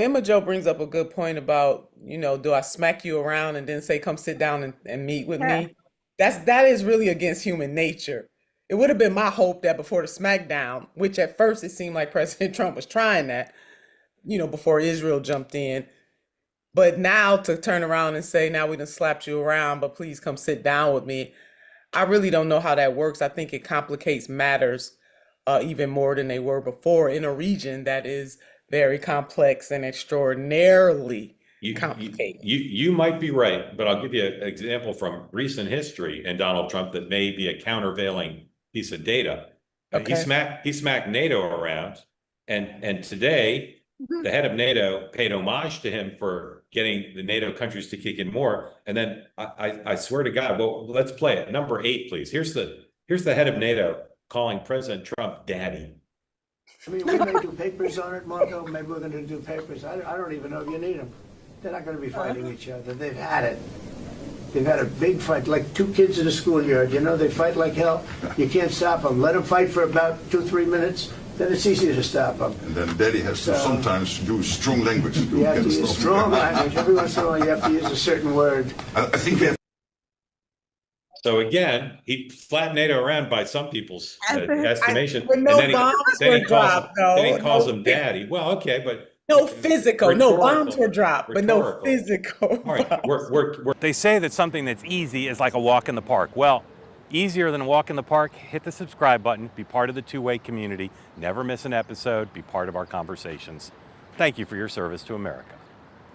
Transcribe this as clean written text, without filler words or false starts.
Emma Joe brings up a good point about, do I smack you around and then say, come sit down and meet with me? That is really against human nature. It would have been my hope that before the smackdown, which at first it seemed like President Trump was trying that, before Israel jumped in. But now to turn around and say, now we done slapped you around, but please come sit down with me. I really don't know how that works. I think it complicates matters even more than they were before in a region that is very complex and extraordinarily complicated. You might be right, but I'll give you an example from recent history and Donald Trump that may be a countervailing piece of data. Okay. He smacked NATO around, and today the head of NATO paid homage to him for getting the NATO countries to kick in more. And then I swear to God, well, let's play it. Number 8, please. Here's the head of NATO calling President Trump daddy. I mean, we may do papers on it, Marco. Maybe we're going to do papers. I don't even know if you need them. They're not going to be fighting each other. They've had it. They've had a big fight, like 2 kids in a schoolyard. They fight like hell. You can't stop them. Let them fight for about 2-3 minutes. Then it's easy to stop them. And then Daddy has to sometimes use strong language to You have to use strong language. Every once in a while, you have to use a certain word. I think we have. So again, he flattened NATO around by some people's estimation. But no bombs were dropped, though. Then he calls him daddy. Well, okay, but no physical. No bombs were dropped, but no physical. All right, They say that something that's easy is like a walk in the park. Well, easier than a walk in the park, hit the subscribe button, be part of the two-way community, never miss an episode, be part of our conversations. Thank you for your service to America.